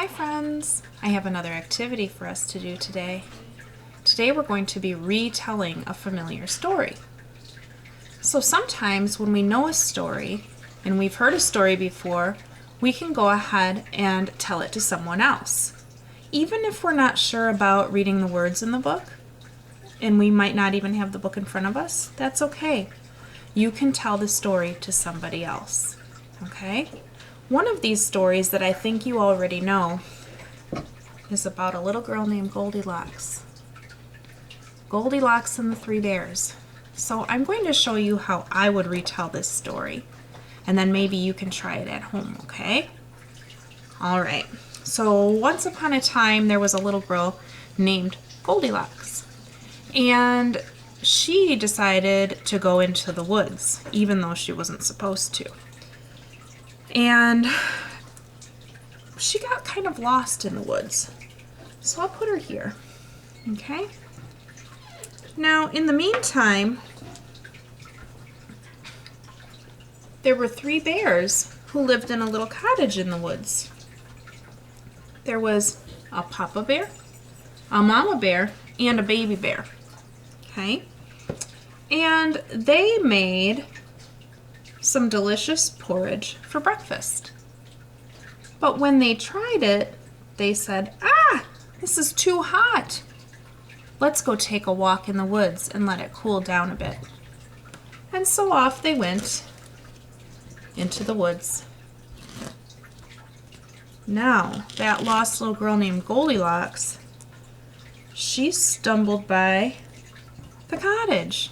Hi friends! I have another activity for us to do today. Today we're going to be retelling a familiar story. So sometimes when we know a story and we've heard a story before, we can go ahead and tell it to someone else. Even if we're not sure about reading the words in the book, and we might not even have the book in front of us, that's okay. You can tell the story to somebody else. Okay? One of these stories that I think you already know is about a little girl named Goldilocks. Goldilocks and the Three Bears. So I'm going to show you how I would retell this story, and then maybe you can try it at home, okay? Alright, so once upon a time there was a little girl named Goldilocks, and she decided to go into the woods, even though she wasn't supposed to. And she got kind of lost in the woods. So I'll put her here. Okay? Now, in the meantime, there were three bears who lived in a little cottage in the woods. There was a papa bear, a mama bear, and a baby bear. Okay? And they made some delicious porridge for breakfast. But when they tried it, they said, this is too hot. Let's go take a walk in the woods and let it cool down a bit. And so off they went into the woods. Now, that lost little girl named Goldilocks, she stumbled by the cottage.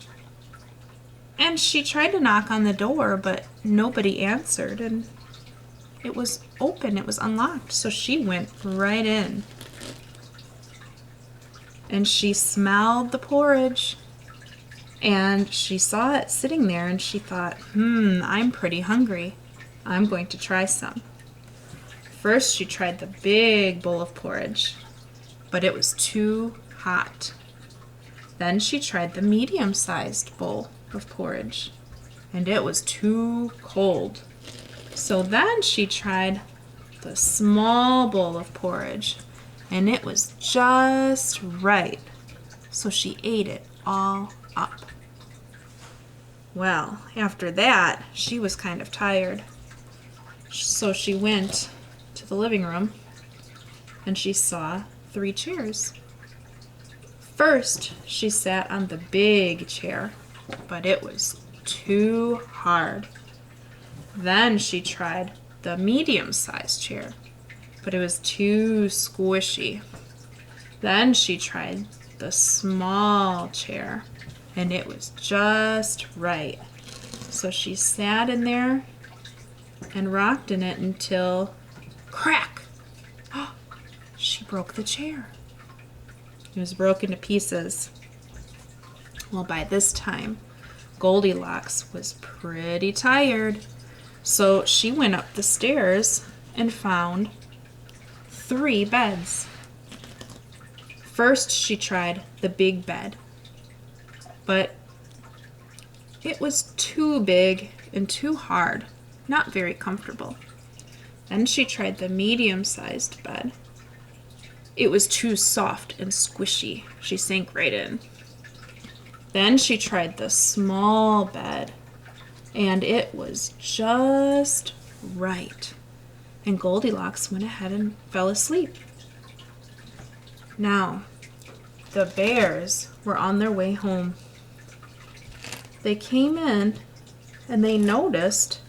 And she tried to knock on the door, but nobody answered, and it was open, it was unlocked, so she went right in. And she smelled the porridge, and she saw it sitting there, and she thought, I'm pretty hungry. I'm going to try some. First, she tried the big bowl of porridge, but it was too hot. Then she tried the medium-sized bowl of porridge, and it was too cold. So then she tried the small bowl of porridge, and it was just right. So she ate it all up. Well, after that, she was kind of tired. So she went to the living room, and she saw 3 chairs. First, she sat on the big chair, but it was too hard. Then she tried the medium-sized chair, but it was too squishy. Then she tried the small chair, and it was just right. So she sat in there and rocked in it until, crack! She broke the chair. It was broken to pieces. Well, by this time, Goldilocks was pretty tired, so she went up the stairs and found 3 beds. First, she tried the big bed, but it was too big and too hard, not very comfortable. Then she tried the medium-sized bed. It was too soft and squishy. She sank right in. Then she tried the small bed, and it was just right. And Goldilocks went ahead and fell asleep. Now, the bears were on their way home. They came in, and they noticed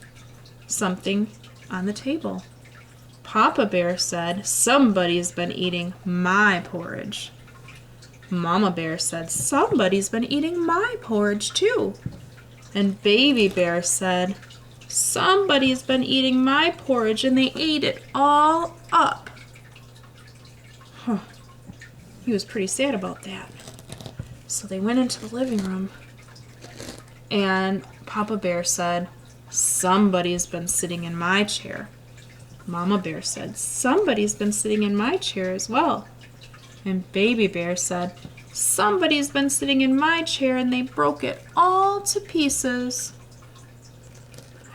something on the table. Papa Bear said, "Somebody's been eating my porridge." Mama Bear said, "Somebody's been eating my porridge too." And Baby Bear said, "Somebody's been eating my porridge and they ate it all up." He was pretty sad about that. So they went into the living room, and Papa Bear said, "Somebody's been sitting in my chair." Mama Bear said, "Somebody's been sitting in my chair as well." And Baby Bear said, "Somebody's been sitting in my chair and they broke it all to pieces."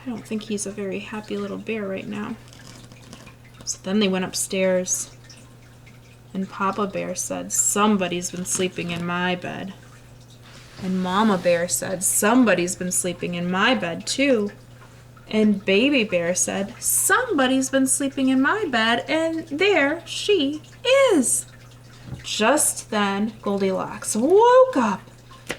I don't think he's a very happy little bear right now. So then they went upstairs, and Papa Bear said, "Somebody's been sleeping in my bed." And Mama Bear said, "Somebody's been sleeping in my bed too." And Baby Bear said, "Somebody's been sleeping in my bed, and there she is." Just then Goldilocks woke up,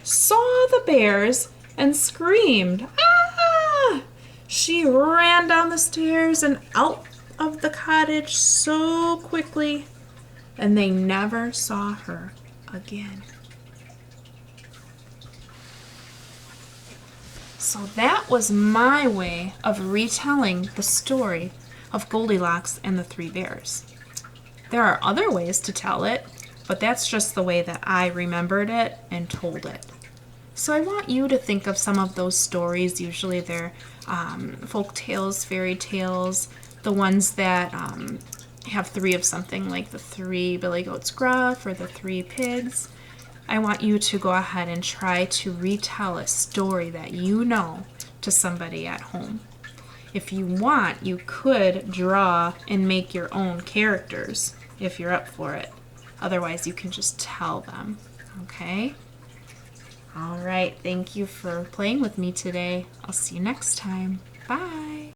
saw the bears, and screamed, "Ah!" She ran down the stairs and out of the cottage so quickly, and they never saw her again. So that was my way of retelling the story of Goldilocks and the Three Bears. There are other ways to tell it, but that's just the way that I remembered it and told it. So I want you to think of some of those stories. Usually they're folk tales, fairy tales, the ones that have three of something, like the three Billy Goats Gruff or the three pigs. I want you to go ahead and try to retell a story that you know to somebody at home. If you want, you could draw and make your own characters if you're up for it. Otherwise, you can just tell them, okay? All right, thank you for playing with me today. I'll see you next time. Bye.